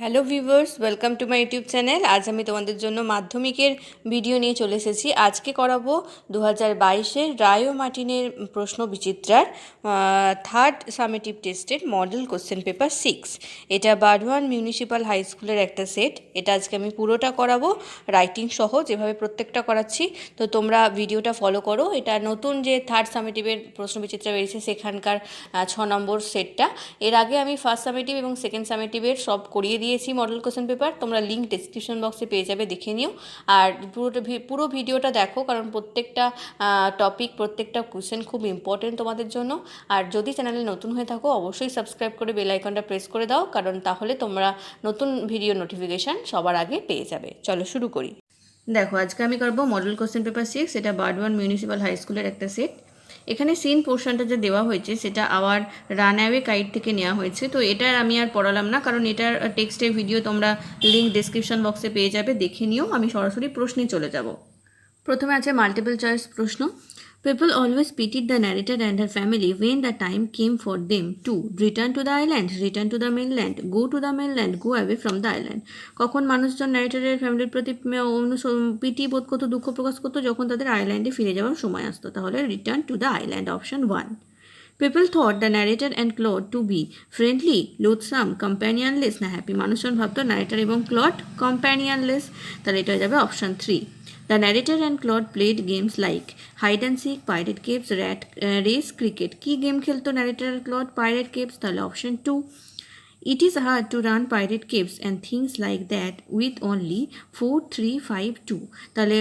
Hello viewers, welcome to my YouTube channel. আজ আমি তোমাদের জন্য মাধ্যমিকের ভিডিও নিয়ে চলে এসেছি। আজকে করাবো 2022-এর রায় ও মার্টিনের প্রশ্ন বিচিত্রার থার্ড সামেটিভ টেস্টের মডেল কোশ্চেন পেপার 6। এটা বারওয়ান মিউনিসিপ্যাল হাই স্কুলের একটা সেট। এটা আজকে আমি পুরোটা করাবো রাইটিং সহ, যেভাবে প্রত্যেকটা করাচ্ছি। তো তোমরা ভিডিওটা ফলো করো। এটা নতুন যে থার্ড সামেটিভের প্রশ্ন বিচিত্রা বেরিয়েছে সেখানকার 6 নম্বর সেটটা। এর আগে আমি ফার্স্ট সামেটিভ এবং সেকেন্ড সামেটিভের সব করিয়ে দিয়েছি মডেল কোশ্চেন পেপার। তোমরা লিঙ্ক ডেসক্রিপশন বক্সে পেয়ে যাবে, দেখে নিও। আর পুরো ভিডিওটা দেখো, কারণ প্রত্যেকটা টপিক, প্রত্যেকটা কোশ্চেন খুব ইম্পর্টেন্ট তোমাদের জন্য। আর যদি চ্যানেলে নতুন হয়ে থাকো অবশ্যই সাবস্ক্রাইব করে বেল আইকনটা প্রেস করে দাও, কারণ তাহলে তোমরা নতুন ভিডিও নোটিফিকেশান সবার আগে পেয়ে যাবে। চলো শুরু করি। দেখো, আজকে আমি করবো মডেল কোশ্চেন পেপার 6। এটা বারওয়ান মিউনিসিপ্যাল হাই স্কুলের একটা সেট। এখানে সিন পোর্শনটা যে দেওয়া হয়েছে সেটা আওয়ার রানঅ্যাওয়ে কাইট থেকে নেওয়া হয়েছে। তো এটা আমি আর পড়ালাম না, কারণ এটার টেক্সটের ভিডিও তোমরা লিঙ্ক ডেসক্রিপশন বক্সে পেয়ে যাবে, দেখে নিও। আমি সরাসরি প্রশ্নে চলে যাব। প্রথমে আছে মাল্টিপল চয়েস প্রশ্ন। People always pitied the narrator and her family when the time came for them to return to the island, return to the mainland, go to the mainland, go away from the island. কখন মানুষজন ন্যারেটরের ফ্যামিলির প্রতি PT বোধ করতো, দুঃখ প্রকাশ করতো, যখন তাদের আইল্যান্ডে ফিরে যাওয়ার সময় আসতো। তাহলে return to the island, option 1. People thought the narrator and Claude to be friendly, loathsome, companionless না হ্যাপি। মানুষজন ভাবতো ন্যারেটর এবং ক্লড কম্প্যানিয়নলেস। তাহলে এটা হয়ে যাবে option 3. The narrator and Claude played games like hide and seek, pirate caves, rat race, cricket. কি game খেলতো narrator আর Claude? pirate caves, তাহলে option 2. It is hard to run pirate caves and things like that with only 4, 3, 5, 2. তাহলে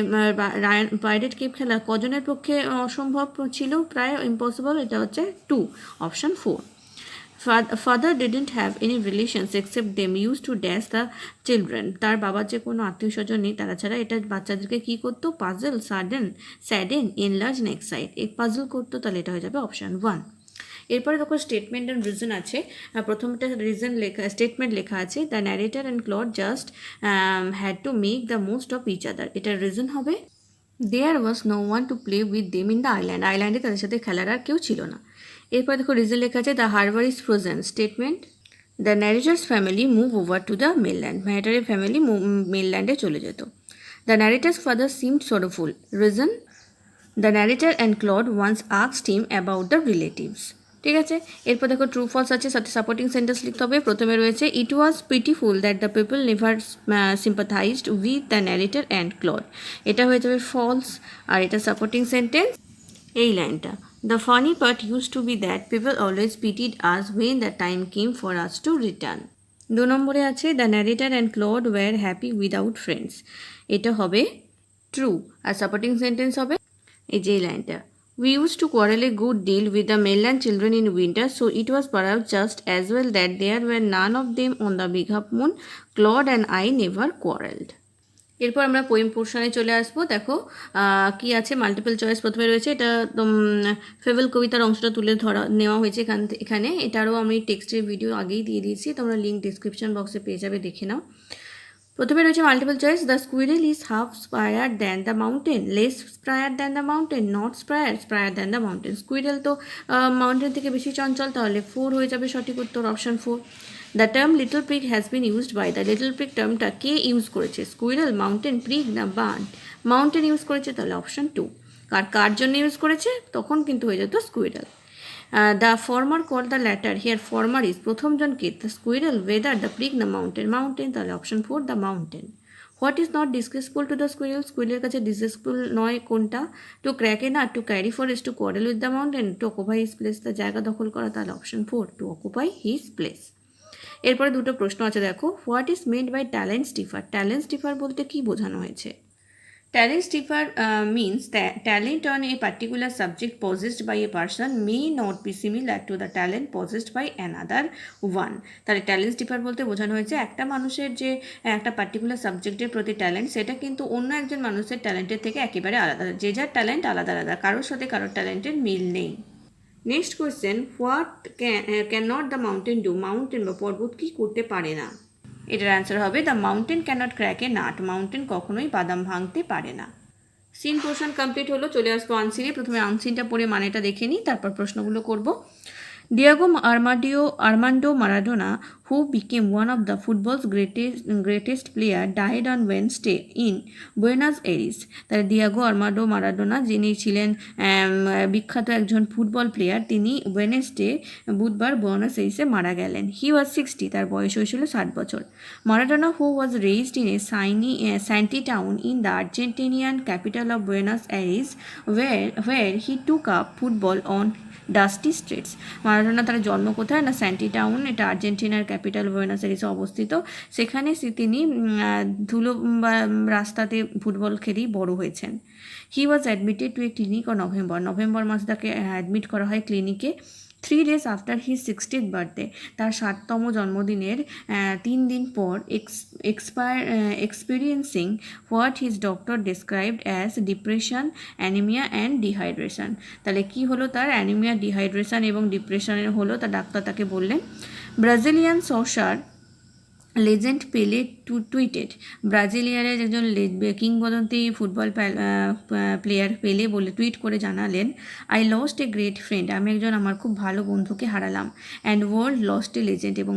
pirate cave খেলা কজনের পক্ষে অসম্ভব ছিল? প্রায় impossible. এটা হচ্ছে 2, option 4. Father didn't have any relations except them used to dash the children. তার বাবার যে কোনো আত্মীয় স্বজন নেই, তারা ছাড়া এটা বাচ্চাদেরকে কি করতো? পাজল, স্যাডেন, এনলার্জ, এক্সাইট, এই পাজল করতো। তাহলে এটা হয়ে যাবে অপশন 1. এরপরে দেখো স্টেটমেন্ট অ্যান্ড রিজন আছে। প্রথমটা রিজন লেখা, স্টেটমেন্ট লেখা আছে the narrator and Claude just had to make the most of each other. এটার রিজন হবে there was no one to play with them in the island. আইল্যান্ডে তাদের সাথে খেলার আর কেউ ছিল না। এরপর দেখো রিজন লেখা আছে the harbour is frozen. Statement the narrator's family move over to the mainland. ন্যারেটারের ফ্যামিলি মেনল্যান্ডে চলে যেত। The narrator's father seemed sorrowful. Reason the narrator and Claude once asked him about the relatives. ঠিক আছে। এরপর দেখো ট্রু ফলস আছে, সাথে সাপোর্টিং সেন্টেন্স লিখতে হবে। প্রথমে রয়েছে it was pitiful that the people never sympathised with the narrator and Claude. এটা হয়ে যাবে ফলস। আর এটা সাপোর্টিং সেন্টেন্স এই লাইনটা, the funny part use to be that people always pitied us when the time came for us to return. 2 নম্বরে আছে the narrator and Claude were happy without friends. এটা হবে ট্রু। আর supporting sentence হবে এই যে লাইনটা, we used to quarrel a good deal with the mainland children in winter, so it was perhaps just as well that there were none of them on the big half moon. Claude and I never quarreled. এরপর আমরা poem পোর্শনে চলে আসবো। দেখো কি আছে, multiple choice প্রথমে রয়েছে। এটা ফেভেল কবিতার অংশটা তুলে নেওয়া হয়েছে এখানে। এটারও আমি টেক্সটের ভিডিও আগেই দিয়ে দিয়েছি, তোমরা লিঙ্ক ডিসক্রিপশন বক্সে পেয়ে যাবে, দেখে নাও। প্রথমে রয়েছে multiple choice the squirrel is half spryer than the mountain, less spryer than the mountain, not spryer than the mountain. Squirrel তো মাউন্টেন থেকে বেশি চঞ্চল, তাহলে 4 হয়ে যাবে সঠিক উত্তর, option 4. The term little pig has been used by, the little pig টার্মটা কে ইউজ করেছে? স্কুইরেল, মাউন্টেন, পিগ না বার্ড? মাউন্টেন ইউজ করেছে, তাহলে অপশন 2. কার জন্য ইউজ করেছে? তখন কিন্তু হয়ে যেত squirrel. The former call the latter, here former is প্রথমজনকে, the squirrel, whether, the pig না মাউন্টেন, তাহলে option 4 the mountain. What is not disgraceful to the squirrel, স্কুইরেলের কাছে ডিসগ্রেসফুল নয় কোনটা? To crack a nut, to carry forest, to quarrel with the mountain, to occupy his place, তার জায়গা দখল করা, তাহলে option 4 to occupy his place. এরপরে দুটো প্রশ্ন আছে, দেখো what is made by talents differ. Talents differ বলতে কি বোঝানো হয়েছে? Talents differ means that talent on a particular subject possessed by a person may not be similar to the talent possessed by another one. তাহলে talents differ বলতে বোঝানো হয়েছে একটা মানুষের যে একটা পার্টিকুলার সাবজেক্টের প্রতি ট্যালেন্ট, সেটা কিন্তু অন্য একজন মানুষের ট্যালেন্টের থেকে একেবারে আলাদা। যে যার ট্যালেন্ট আলাদা আলাদা, কারোর সাথে কারোর ট্যালেন্টের মিল নেই। Next question, what can not the mountain do. Mountain বা পর্বত কি করতে পারে না? এটার অ্যান্সার হবে the mountain cannot crack a nut. Mountain কখনোই বাদাম ভাঙতে পারে না। সিন পোর্শন কমপ্লিট হলো, চলে আসবো আনসিনে। প্রথমে আনসিনটা পড়ে মানেটা দেখে নিই, তারপর প্রশ্নগুলো করব। Diego Armando Maradona, who became one of the football's greatest player, died on Wednesday in Buenos Aires. তাহলে ডিয়াগো আর্মান্ডো মারাডোনা, যিনি ছিলেন বিখ্যাত একজন ফুটবল প্লেয়ার, তিনি ওয়েনেসডে বুধবার বুয়েনোস এরিসে মারা গেলেন। হি ওয়াজ 60, তার বয়স হয়েছিল 60 বছর। Maradona, who was raised in a shanty town in the Argentinian capital of Buenos Aires, where he took up football on dusty streets. Maradona তার জন্ম কোথায়? না স্যান্টি টাউন, এটা আর্জেন্টিনার ক্যাপিটাল বুয়েনোস এরিসে অবস্থিত। সেখানে তিনি ধুলো রাস্তাতে ফুটবল খেলেই বড় হয়েছেন। He was admitted to a clinic on November মাসে তাকে অ্যাডমিট করা হয় ক্লিনিকে। 3 days after his 60th birthday, তার 60তম জন্মদিনের 3 দিন পর experiencing what his doctor described as depression, anemia and dehydration। তাহলে কি হলো তার? অ্যানিমিয়া, ডিহাইড্রেশন এবং ডিপ্রেশনের হলো। তার ডাক্তার তাকে বললেন। ব্রাজিলিয়ান সসার লেজেন্ড পেলে টুইটেড, ব্রাজিলিয়ানের একজন কিংবদন্তি ফুটবল প্লেয়ার পেলে বলে টুইট করে জানালেন, I lost a great friend, আমি আমার খুব ভালো বন্ধুকে হারালাম। And world lost a legend, এবং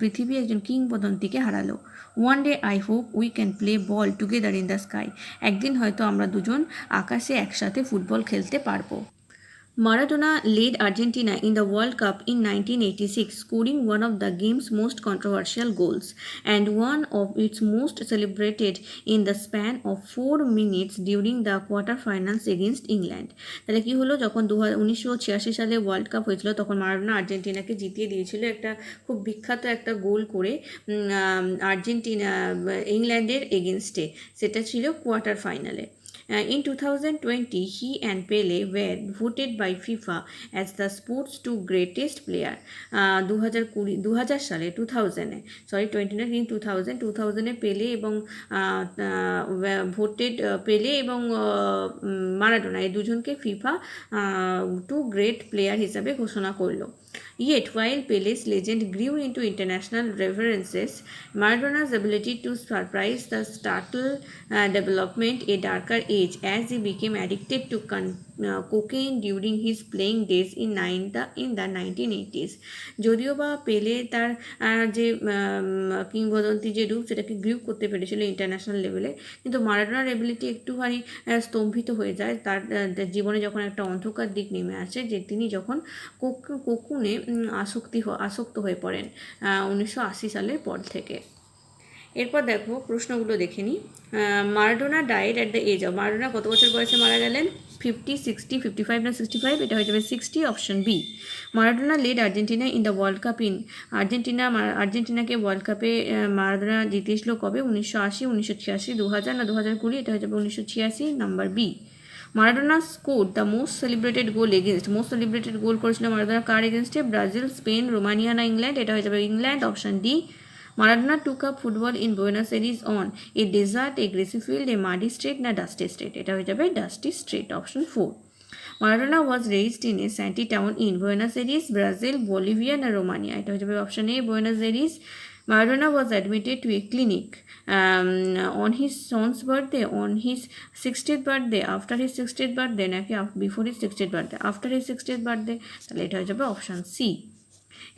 পৃথিবী একজন কিংবদন্তিকে হারালো। One day I hope we can play ball together in the sky, একদিন হয়তো আমরা দুজন আকাশে একসাথে ফুটবল খেলতে পারবো। Maradona led Argentina in the World Cup in 1986, scoring one of the game's most controversial goals and one of its most celebrated in the span of 4 minutes during the quarterfinals against England। তাহলে কি হলো? যখন 1986 সালে world cup হয়েছিল, তখন Maradona আর্জেন্টিনাকে জিতিয়ে দিয়েছিল একটা খুব বিখ্যাত একটা গোল করে ইংল্যান্ডের এগেনস্টে। সেটা ছিল কোয়ার্টার ফাইনালে। In 2020, he and Pele were voted by FIFA as the sport's 2 greatest player। 2000 সালে 2000 পেলে এবং ভোটেড পেলে এবং মারাডোনা, এই দুজনকে ফিফা 2 গ্রেট প্লেয়ার হিসাবে ঘোষণা করলো। Yet, while Pele's legend grew into international reverences, Maradona's ability to surprise the startle development a darker age as he became addicted to cocaine during his playing days in the 1980s। যদিও বা পেলে তার যে কিংবদন্তি যে রূপ, সেটাকে গ্রিউ করতে পেরেছিল ইন্টারন্যাশনাল লেভেলে, কিন্তু মারাডোনার এবিলিটি একটুখানি স্তম্ভিত হয়ে যায় তার জীবনে যখন একটা অন্ধকার দিক নেমে আসে, যে তিনি যখন কোকুনে আসক্ত হয়ে পড়েন 1980 সালের পর থেকে। এরপর দেখো প্রশ্নগুলো দেখে নিই। Maradona died at the age of, Maradona কত বছর বয়সে মারা গেলেন? 50, 60, 55 না 65? এটা হয়ে যাবে 60, option B. Maradona led Argentina in the world Cup আর্জেন্টিনাকে ওয়ার্ল্ড কাপে মারাডোনা জিতিয়েছিল কবে? 1980, 1986, 2000 না 2020? এটা হয়ে যাবে 1986, number B. Maradona score the most celebrated goal করেছিল মারাডোনা কার এগেনস্টে? ব্রাজিল, স্পেন, রোমানিয়া না ইংল্যান্ড? এটা হয়ে যাবে England, option D. Maradona took up football in Buenos Aires on a desert, a grassy field, a muddy street না dusty street? এটা হয়ে যাবে dusty street, option 4. Maradona was raised in a sandy town in Buenos Aires, Brazil, Bolivia না Romania? এটা হয়ে যাবে option A, Buenos Aires. Maradona was admitted to a clinic on his son's birthday, on his 60th birthday, after his 60th birthday নাকি before his 60th birthday? After his 60th birthday, তাহলে এটা হয়ে যাবে option C।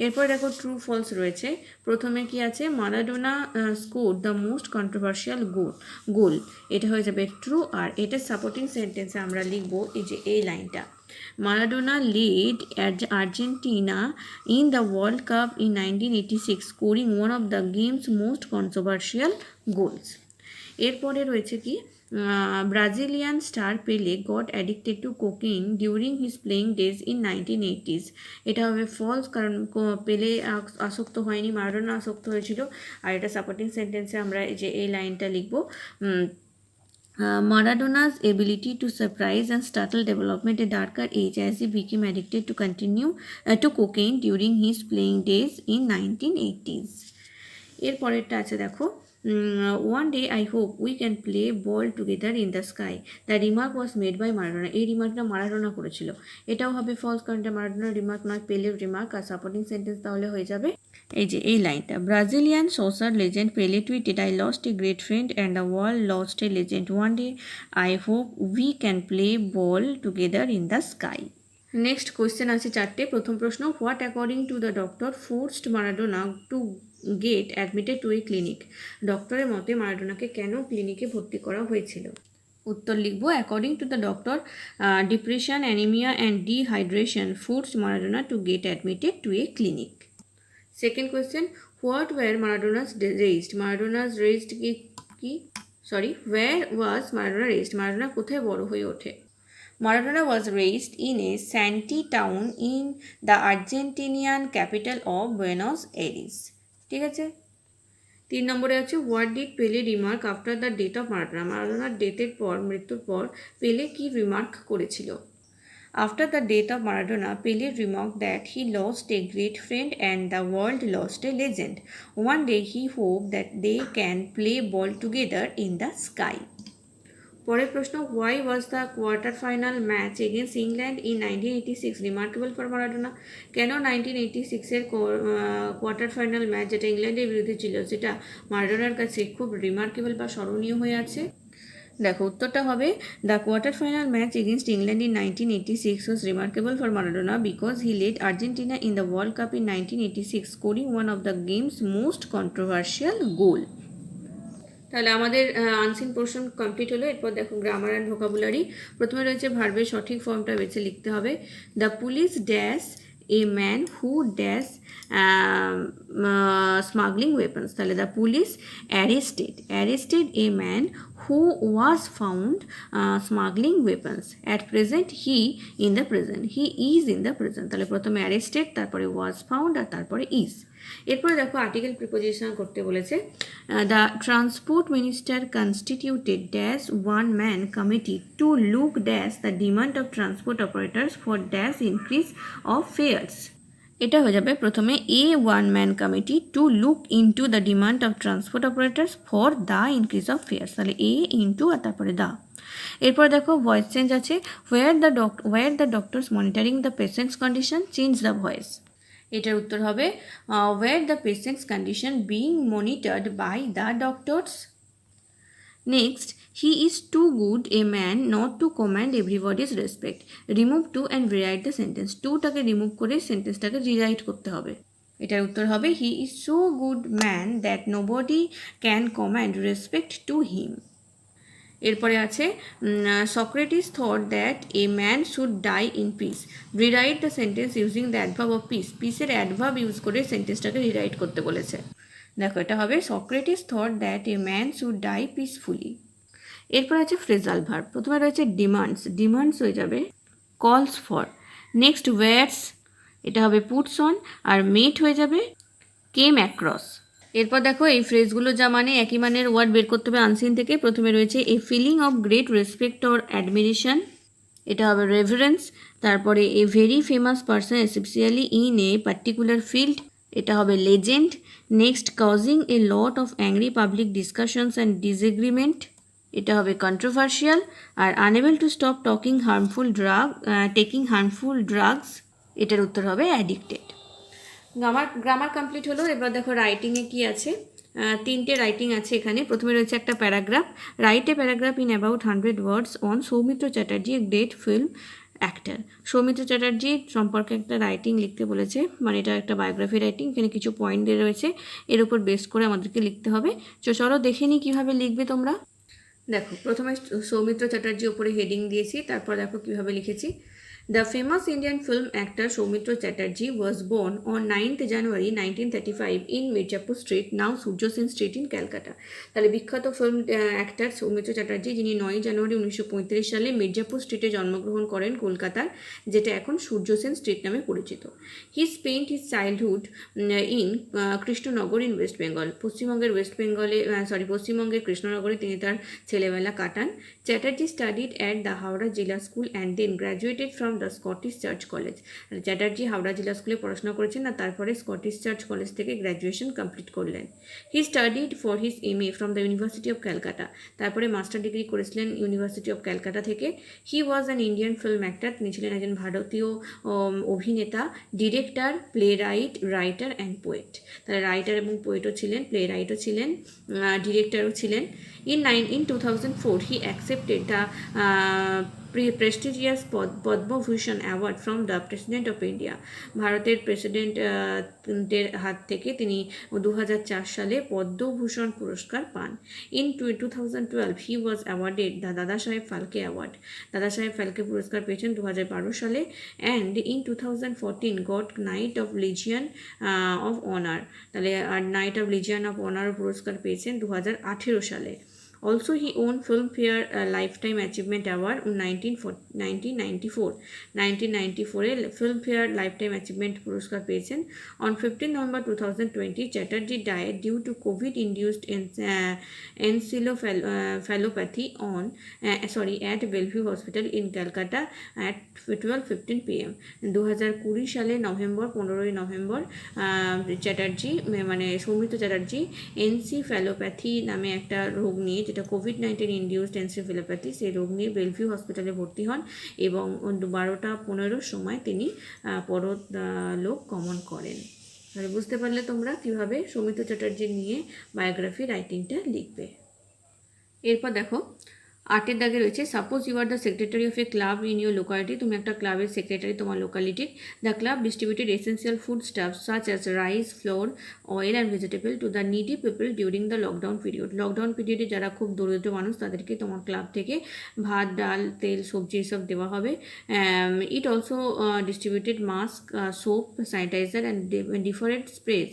এরপর দেখো true false রয়েছে। প্রথমে কি আছে? Maradona score the most controversial গোল, এটা হয়ে যাবে ট্রু। আর এটার সাপোর্টিং সেন্টেন্সে আমরা লিখবো এই যে এই লাইনটা, Maradona lead Argentina in the world cup in 1986, scoring one of the games most controversial goals. এরপরে রয়েছে কি? Brazilian star Pele got addicted to cocaine during his playing days in 1980s। এটা হবে ফলস, কারণ পেলে আসক্ত হয়নি, মারাডোনা আসক্ত হয়েছিল। আর এটা সাপোর্টিং সেন্টেন্সে আমরা যে এই লাইনটা লিখবো, Maradona's ability to surprise and startle development at a darker age as he became addicted to cocaine during his playing days in 1980s। এরপরেরটা আছে দেখো, one day I hope we can play ball together in the sky, the remark was made by Maradona। এই রিমার্কটা Maradona করেছিল। এটাও হবে false, কারণ এটা মারাডোনার remark নয়, পেলের রিমার্ক। আর সাপোর্টিং সেন্টেন্স তাহলে হয়ে যাবে এই যে এই লাইনটা, Brazilian soccer legend Pele tweeted, I lost a great friend and the world lost a legend, one day I hope we can play ball together in the sky. Next question আছে চারটে। প্রথম প্রশ্ন, what according to the doctor forced Maradona to get admitted to a clinic? ডক্টরের মতে মারাডোনাকে কেন ক্লিনিকে ভর্তি করা হয়েছিল? উত্তর লিখবো, according to the doctor depression, anaemia and dehydration forced Maradona to get admitted to a clinic. Second question, what where Maradona's raised? Maradona's raised where was Maradona raised? Maradona কোথায় বড় হয়ে ওঠে? Maradona was raised in a shanty town in the Argentinian capital of Buenos Aires. ঠিক আছে। 3 নম্বরে আছে, what did Pele remark after the death of Maradona? মারাডোনার মৃত্যুর পর পেলে কি রিমার্ক করেছিল? After the death of Maradona, Pele remarked that he lost a great friend and the world lost a legend. One day he hoped that they can play ball together in the sky. পরের প্রশ্ন, why was the quarter final match against England in 1986 remarkable for Maradona? কেন 1986-এর quarter final match, যেটা ইংল্যান্ডের বিরুদ্ধে ছিল, সেটা মারাডোনার কাছে খুব রিমার্কেবল বা স্মরণীয় হয়ে আছে? দেখো, উত্তরটা হবে, the quarter final match against England in 1986 was remarkable for Maradona because he led Argentina in the world cup in 1986, scoring one of the games most controversial goal. তাহলে আমাদের আনসিন পোর্শন কমপ্লিট হলো। এরপর দেখো grammar and vocabulary. প্রথমে রয়েছে ভার্বের সঠিক ফর্মটা বেছে লিখতে হবে। The police dash a man who dash smuggling weapons. তাহলে the police arrested a man who was found smuggling weapons. At present he is in the present. তাহলে প্রথমে অ্যারেস্টেড, তারপরে ওয়াজ ফাউন্ড, আর তারপরে ইজ। এরপরে দেখো আর্টিকেল প্রিপোজিশন করতে বলেছে। The transport minister constituted dash one man committee to look dash the demand of transport operators for dash increase of fares. এটা হয়ে যাবে প্রথমে a one man committee to look into the demand of transport operators for the increase of fares. তাহলে a into আর তারপরে the. এরপর দেখো voice change আছে। Were the doctors monitoring the patient's condition, change the voice. এটার উত্তর হবে, war the patient's condition being monitored by the doctors. Next, he is too good a man not to command everybody's respect. Remove too and rewrite the sentence. টুটাকে remove করে সেন্টেন্সটাকে rewrite করতে হবে। এটার উত্তর হবে, he is so good man that nobody can command respect to him. এরপরে আছে, Socrates thought that a man should die in peace. Rewrite the sentence using the adverb of peace. পিসের অ্যাডভার্ব ইউজ করে সেন্টেন্সটাকে rewrite করতে বলেছে। দেখো, এটা হবে, Socrates thought that a man should die peacefully. এরপর আছে ফ্রেজাল ভার্ব। প্রথমে রয়েছে ডিমান্ডস হয়ে যাবে কলস ফর। নেক্সট, ওয়্যারস, এটা হবে পুটস অন, আর মেট হয়ে যাবে কেম অ্যাক্রস। এরপর দেখো এই ফ্রেজগুলো যা মানে একই মানের ওয়ার্ড বের করতে হবে আনসিন থেকে। প্রথমে রয়েছে a feeling of great respect or admiration, এটা হবে রেভারেন্স। তারপরে a very famous person especially in a particular field, এটা হবে legend. Next, causing a lot of angry public discussions and disagreement, এটা হবে কন্ট্রোভার্সিয়াল। আর unable to stop taking harmful drugs, এটার উত্তর হবে অ্যাডিক্টেড। গ্রামার কমপ্লিট হলো। এবার দেখো রাইটিংয়ে কি আছে। 3টে রাইটিং আছে এখানে। প্রথমে রয়েছে একটা paragraph. Write a paragraph in about 100 words on Soumitra Chatterjee, a great film actor. Soumitra চ্যাটার্জির সম্পর্কে একটা রাইটিং লিখতে বলেছে, মানে এটা একটা বায়োগ্রাফি রাইটিং। এখানে কিছু পয়েন্ট দিয়ে রয়েছে, এর উপর বেস করে আমাদেরকে লিখতে হবে। চলো দেখে নিই কীভাবে লিখবে তোমরা। দেখো, প্রথমে সৌমিত্র চ্যাটার্জি ওপরে হেডিং দিয়েছি, তারপর দেখো কীভাবে লিখেছি। The famous Indian film actor Soumitra Chatterjee was born on 9th January 1935 in Mirzapur Street, now Surjo Sen Street in Calcutta. তাহলে বিখ্যাত ফিল্ম অ্যাক্টর সৌমিত্র চ্যাটার্জি, যিনি 9 জানুয়ারি 1935 সালে মির্জাপুর স্ট্রিটে জন্মগ্রহণ করেন কলকাতার, যেটা এখন সূর্য সেন স্ট্রিট নামে পরিচিত। He spent his childhood in Krishnanagar in west Bengal. পশ্চিমবঙ্গের কৃষ্ণনগরে তিনি তার ছেলেবেলা কাটান। Chatterjee studied at the Howrah Zilla school and then graduated from the Scottish church college. Chatterjee Howrah Zilla স্কুলে পড়াশোনা করেছেন, আর তারপরে স্কটিশ চার্চ কলেজ থেকে গ্র্যাজুয়েশন কমপ্লিট করলেন। He studied for his MA from the university of Calcutta. তারপরে মাস্টার ডিগ্রি করেছিলেন ইউনিভার্সিটি অফ ক্যালকাটা থেকে। He was an Indian film actor. তিনি ছিলেন একজন ভারতীয় অভিনেতা, director, play writer and poet. তাহলে রাইটার এবং পোয়েটও ছিলেন, প্লে রাইটও ছিলেন, ডিরেক্টরও ছিলেন। In 2004, he accepted the prestigious Padma Bhushan award from the president of India. ভারতের প্রেসিডেন্টের হাত থেকে তিনি 2004 সালে পদ্মভূষণ পুরস্কার পান। In 2012 he was awarded the দাদা সাহেব ফালকে অ্যাওয়ার্ড। দাদা সাহেব ফালকে পুরস্কার পেয়েছেন 2012 সালে। And in 2014 got knight of legion of honour, তাহলে আর knight of legion of honour পুরস্কার পেয়েছেন 2018 সালে। Also, he won Filmfare Lifetime Achievement Award in 1994. 1994 A Filmfare Lifetime Achievement পুরস্কার পেয়েছেন। On 15 November 2020, Chatterjee died due to COVID-induced encephalopathy at Bellevue Hospital in Calcutta at 12:15 p.m. 2020 সালে November 15 November Chatterjee মানে সৌমিত্র চ্যাটার্জি এনসিফ্যালোপ্যাথি নামে একটা রোগ নিয়ে, যেটা কোভিড-19 ইনডিউসড এনসিফ্যালোপ্যাথি, সেই রোগ নিয়ে বেলভিউ হসপিটালে ভর্তি হন এবং 12:15 সময় তিনি পরলোক গমন করেন। তাহলে বুঝতে পারলে তোমরা কীভাবে সৌমিত্র চ্যাটার্জি নিয়ে বায়োগ্রাফি রাইটিংটা লিখবে। এরপর দেখো 8 দাগে রয়েছে suppose you are the secretary of a club in your locality. তুমি একটা ক্লাবের সেক্রেটারি তোমার লোকালিটির। The club distributed essential food stuff such as rice, flour, oil and vegetable to the needy people during the lockdown period. Lockdown পিরিয়ডে যারা খুব দরিদ্র মানুষ তাদেরকে তোমার ক্লাব থেকে ভাত, ডাল, তেল, সবজি এসব দেওয়া হবে। It also distributed mask, soap, sanitiser and different sprays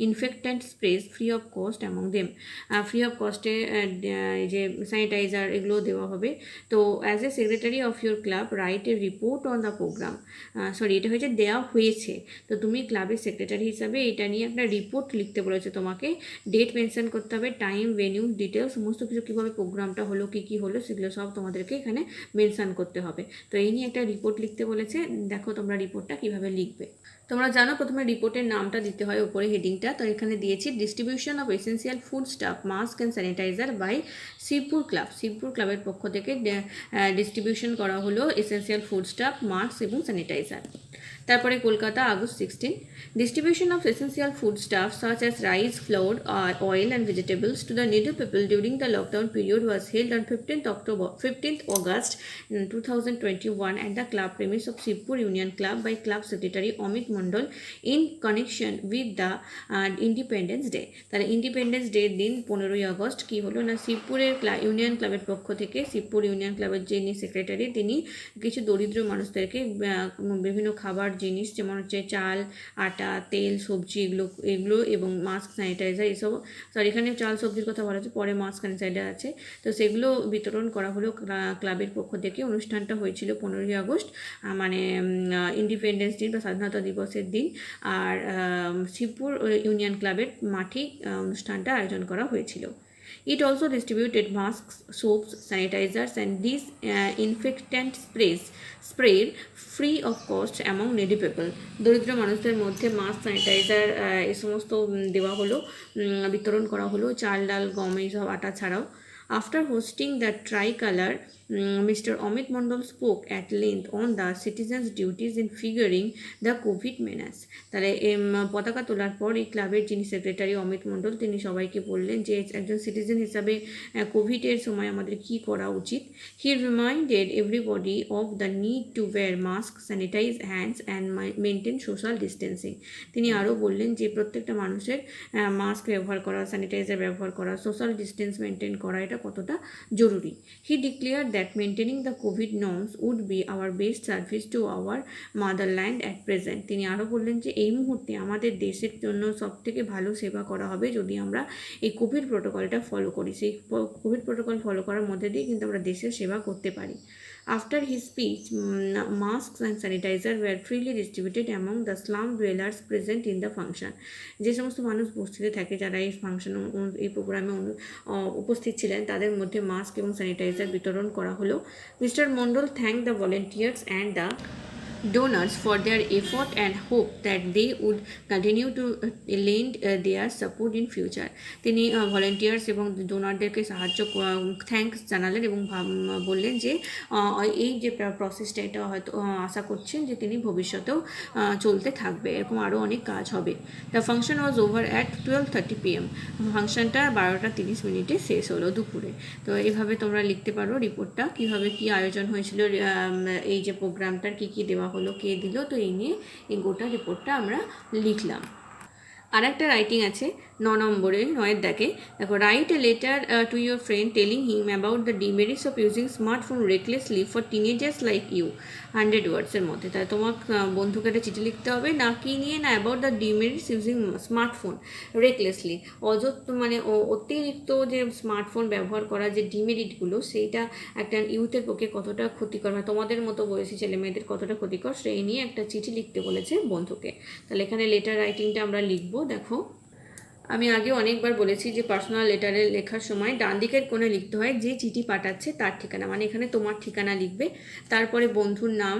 infectant sprays free of cost among them. Free of কস্টে যে স্যানিটাইজার এগুলো দেওয়া হবে। তো as a secretary of your club write a report on the programme. এটা হয়েছে দেওয়া হয়েছে, তো তুমি ক্লাবের সেক্রেটারি হিসাবে এটা নিয়ে একটা রিপোর্ট লিখতে বলেছে তোমাকে। ডেট মেনশন করতে হবে, টাইম, ভেনিউ, ডিটেলস, সমস্ত কিছু কীভাবে প্রোগ্রামটা হলো, কী হলো, সেগুলো সব তোমাদেরকে এখানে মেনশন করতে হবে। তো এই নিয়ে একটা রিপোর্ট লিখতে বলেছে। দেখো তোমরা রিপোর্টটা কীভাবে লিখবে। তোমরা জানো প্রথমে রিপোর্টের নামটা দিতে হয় উপরে হেডিংটা, তো এখানে দিয়েছি distribution of essential food stuff, mask and sanitizer by Shibpur club. Shibpur ক্লাবের পক্ষ থেকে ডিস্ট্রিবিউশন করা হলো এসেন্সিয়াল ফুড স্টাফ, মাস্ক এবং স্যানিটাইজার। তারপরে Kolkata August 16, distribution of essential food stuff such as rice, flour, oil and vegetables to the needy people during the lockdown period was held on 15th August 2021 at the club premise of Shivpur Union Club by Club Secretary Amit Mondal in connection with the Independence Day. তাহলে independence day দিন 15ই August কী হলো না, শিবপুরের union ক্লাবের পক্ষ থেকে, Shibpur union ক্লাবের যিনি secretary তিনি কিছু দরিদ্র মানুষদেরকে বিভিন্ন খাবার জিনিস যেমন হচ্ছে চাল, আটা, তেল, সবজি এগুলো এবং মাস্ক, স্যানিটাইজার এসব, এখানে চাল সবজির কথা বলা হচ্ছে, পরে মাস্ক, স্যানিটাইজার আছে, তো সেগুলো বিতরণ করা হলো ক্লাবের পক্ষ থেকে। অনুষ্ঠানটা হয়েছিল 15ই আগস্ট মানে ইন্ডিপেন্ডেন্স দিন বা স্বাধীনতা দিবসের দিন। আর শিবপুর ইউনিয়ন ক্লাবের মাঠেই অনুষ্ঠানটা আয়োজন করা হয়েছিল। It also distributed masks, soaps, sanitizers and disinfectant spray free of cost among needy people. দরিদ্র মানুষদের মধ্যে মাস্ক, স্যানিটাইজার এই সমস্ত দেওয়া হলো, বিতরণ করা হলো, চাল, ডাল, গম এইসব, আটা ছাড়াও। After hosting the tricolor, Mr. Amit Mondal spoke at length on the citizens' duties in figuring the COVID menace. তাহলে পতাকা তোলার পর এই ক্লাবের যিনি সেক্রেটারি অমিত মণ্ডল তিনি সবাইকে বললেন যে একজন সিটিজেন হিসাবে কোভিডের সময় আমাদের কী করা উচিত। He reminded everybody of the need to wear mask, sanitise hands and maintain social distancing. তিনি আরও বললেন যে প্রত্যেকটা মানুষের মাস্ক ব্যবহার করা, স্যানিটাইজার ব্যবহার করা, সোশ্যাল ডিস্টেন্স মেনটেন করা এটা কতটা জরুরি। হি declare that maintaining the COVID norms would be our best service to our motherland at present. তিনি আরও বললেন যে এই মুহূর্তে আমাদের দেশের জন্য সবথেকে ভালো সেবা করা হবে যদি আমরা এই কোভিড প্রোটোকলটা ফলো করি। সেই কোভিড প্রোটোকল ফলো করার মধ্যে দিয়ে কিন্তু আমরা দেশের সেবা করতে পারি। After his speech, masks and sanitizer were freely distributed among the slum dwellers present in the function. যে সমস্ত মানুষ বস্তিতে থাকে যারা এই এই প্রোগ্রামে উপস্থিত ছিলেন তাদের মধ্যে মাস্ক এবং স্যানিটাইজার বিতরণ করা হলো। Mister Mondal thank the volunteers and the donors for their effort and hope that they would continue to lend their support in future. তিনি ভলেন্টিয়ার্স এবং ডোনারদেরকে থ্যাঙ্কস জানালেন এবং বললেন যে এই যে প্রসেসটা এটা হয়তো আশা করছেন যে তিনি ভবিষ্যতেও চলতে থাকবে, এরকম আরও অনেক কাজ হবে। The function was over at 12:30 PM। ফাংশনটা 12:30 শেষ হলো দুপুরে। তো এইভাবে তোমরা লিখতে পারো রিপোর্টটা কীভাবে কী আয়োজন হয়েছিল, এই যে প্রোগ্রামটার কী কী দেওয়া হলো, কে দিল, তো এই নিয়ে এই গোটা রিপোর্টটা আমরা লিখলাম। আর একটা রাইটিং আছে 9 নম্বরে, 9-এর দাগে দেখো, write a letter to your friend telling him about the demerits of using smartphone recklessly for teenagers like you. 100 ওয়ার্ডসের মধ্যে। তাই তোমার বন্ধুকে একটা চিঠি লিখতে হবে, না কি নিয়ে, না about the demerits using smartphone recklessly, মানে অতিরিক্ত যে স্মার্টফোন ব্যবহার করা যে ডিমেরিটগুলো, সেইটা একটা ইউথের পক্ষে কতটা ক্ষতিকর, মানে তোমাদের মতো বয়সী ছেলে মেয়েদের কতটা ক্ষতিকর, সেই নিয়ে একটা চিঠি লিখতে বলেছে বন্ধুকে। তাহলে এখানে লেটার রাইটিংটা আমরা লিখবো। দেখো, আমি আগে অনেকবার বলেছি যে পার্সোনাল লেটারে লেখার সময় ডান দিকের কোণে লিখতে হয় যে চিঠি পাঠাচ্ছে তার ঠিকানা, মানে এখানে তোমার ঠিকানা লিখবে, তারপরে বন্ধুর নাম,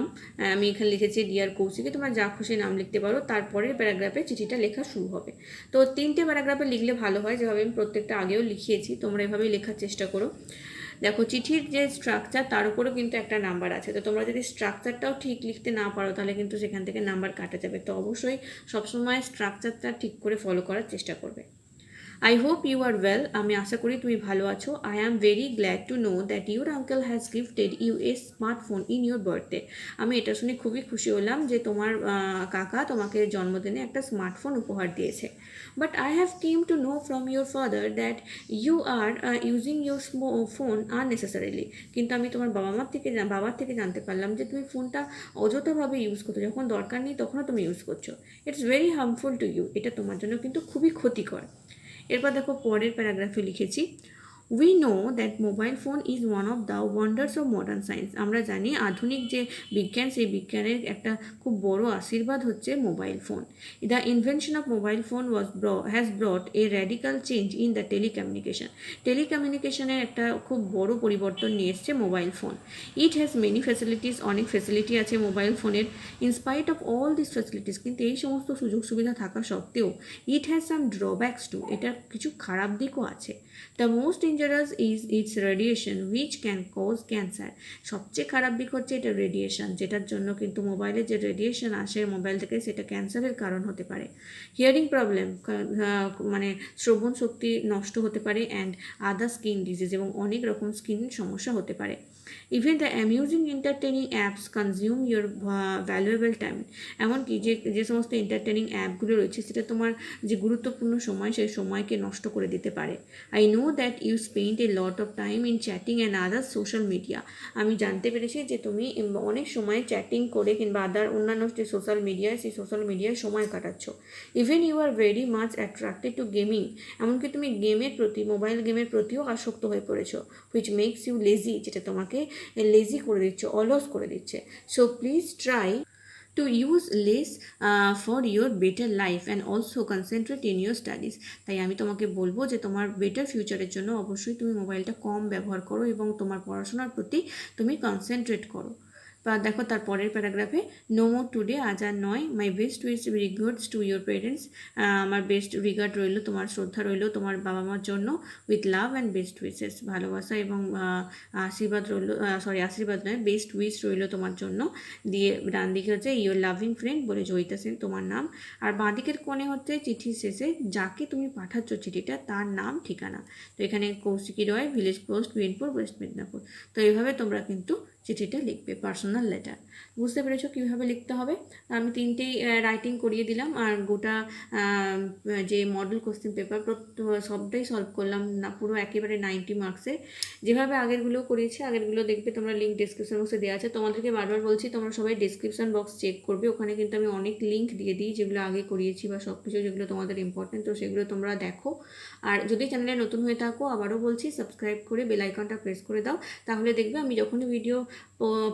আমি এখানে লিখেছি ডিয়ার কৌশিকে, তোমরা যা খুশি নাম লিখতে পারো, তারপরের প্যারাগ্রাফে চিঠিটা লেখা শুরু হবে। তো 3টে প্যারাগ্রাফে লিখলে ভালো হয়, যেভাবে আমি প্রত্যেকটা আগেও লিখিয়েছি, তোমরা এভাবেই লেখার চেষ্টা করো। দেখো, চিঠির যে স্ট্রাকচার তার উপরও কিন্তু একটা নাম্বার আছে, তো তোমরা যদি স্ট্রাকচারটাও ঠিক লিখতে না পারো তাহলে কিন্তু সেখান থেকে নাম্বার কাটা যাবে। তো অবশ্যই সবসময় স্ট্রাকচারটা ঠিক করে ফলো করার চেষ্টা করবে। I hope you are well. আমি আশা করি তুমি ভালো আছো। I am very glad to know that your uncle has gifted you a smartphone in your birthday. আমি এটা শুনে খুবই খুশি হলাম যে তোমার কাকা তোমাকে জন্মদিনে একটা স্মার্টফোন উপহার দিয়েছে। But I have came to know from your father that you are using your phone unnecessarily. কিন্তু আমি তোমার বাবার থেকে জানতে পারলাম যে তুমি ফোনটা অযথাভাবে ইউজ করছো, যখন দরকার নেই তখনও তুমি ইউজ করছো। It's very harmful to you. এটা তোমার জন্য কিন্তু খুবই ক্ষতিকর। এরপর দেখো, পরের প্যারাগ্রাফে লিখেছি, we know that mobile phone is one of the wonders of modern science. আমরা জানি আধুনিক যে বিজ্ঞান, সেই বিজ্ঞানের একটা খুব বড় আশীর্বাদ হচ্ছে mobile phone. The invention of mobile phone has brought a radical change in the টেলিকমিউনিকেশনের একটা খুব বড় পরিবর্তন নিয়ে এসছে mobile phone. It has many facilities, অনেক ফ্যাসিলিটি আছে মোবাইল ফোনের। In spite of all this facilities, কিন্তু এই সমস্ত সুযোগ সুবিধা থাকা সত্ত্বেও it has some drawbacks too, এটার কিছু খারাপ দিকও আছে। The most dangerous is its radiation which can cause cancer. সবচেয়ে খারাপ দিক হচ্ছে এটা রেডিয়েশন, যেটার জন্য কিন্তু মোবাইলের যে রেডিয়েশন আসে মোবাইল থেকে, সেটা ক্যান্সারের কারণ হতে পারে। হিয়ারিং প্রবলেম, মানে শ্রবণ শক্তি নষ্ট হতে পারে, অ্যান্ড আদার স্কিন ডিজিজ, এবং অনেক রকম স্কিন সমস্যা হতে পারে। Even the amusing entertaining apps consume your valuable time. এমনকি যে সমস্ত এন্টারটেনিং অ্যাপগুলো রয়েছে সেটা তোমার যে গুরুত্বপূর্ণ সময়, সেই সময়কে নষ্ট করে দিতে পারে। I know that you spend a lot of time in chatting and other social media. আমি জানতে পেরেছি যে তুমি অনেক সময় চ্যাটিং করে কিংবা অন্যান্য যে সোশ্যাল মিডিয়ায়, সেই সোশ্যাল মিডিয়ায় সময় কাটাচ্ছ। Even you are very much attracted to gaming. এমনকি তুমি গেমের প্রতি, মোবাইল গেমের প্রতিও আসক্ত হয়ে পড়েছো। হুইচ মেক্স ইউ লেজি, যেটা তোমাকে লেজি করে দিচ্ছে, অলস করে দিচ্ছে। So please try to use less for your better life and also concentrate in your studies. তাই আমি তোমাকে বলবো যে তোমার বেটার ফিউচারের জন্য অবশ্যই তুমি মোবাইলটা কম ব্যবহার করো এবং তোমার পড়াশোনার প্রতি তুমি কনসেন্ট্রেট করো। বা দেখো, তার পরের প্যারাগ্রাফে, নো মোর টুডে, আজ আর নয়, my best regards to your parents. আমার বেস্ট রিগার্ড রইল, তোমার শ্রদ্ধা রইল তোমার বাবা মার জন্য। With love and best wishes, ভালোবাসা এবং আশীর্বাদ রইল, আশীর্বাদ নয়, বেস্ট উইশ রইল তোমার জন্য। দিয়ে ডান দিকে হচ্ছে ইউর লাভিং ফ্রেন্ড বলে জয়িতা সেন তোমার নাম। আর বাঁ দিকের কোণে হচ্ছে চিঠির শেষে যাকে তুমি পাঠাচ্ছ চিঠিটা, তার নাম, ঠিকানা। তো এখানে Kaushiki Roy, village post, Binpur, west Medinipur. তো এইভাবে তোমরা কিন্তু চিঠিটা লিখবে, পার্সোনাল লেটার। বুঝতে পেরেছো কীভাবে লিখতে হবে? আমি 3টেই রাইটিং করিয়ে দিলাম, আর গোটা যে মডেল কোশ্চেন পেপার সবটাই সলভ করলাম, না পুরো একেবারে 90 মার্কসের। যেভাবে আগেরগুলো করিয়েছি, আগেরগুলো দেখবে তোমরা, লিঙ্ক ডিসক্রিপশন বক্সে দেওয়া আছে। তোমাদেরকে বারবার বলছি তোমরা সবাই ডিসক্রিপশন বক্স চেক করবে, ওখানে কিন্তু আমি অনেক লিঙ্ক দিয়ে দিই যেগুলো আগে করিয়েছি বা সব কিছু যেগুলো তোমাদের ইম্পর্টেন্ট, তো সেগুলো তোমরা দেখো। আর যদি চ্যানেলে নতুন হয়ে থাকো, আবারও বলছি সাবস্ক্রাইব করে বেল আইকনটা প্রেস করে দাও, তাহলে দেখবে আমি যখনই ভিডিও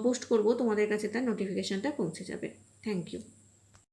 পোস্ট করব তোমাদের কাছে তার নোটিফিকেশনটা পৌঁছে যাবে। Thank you.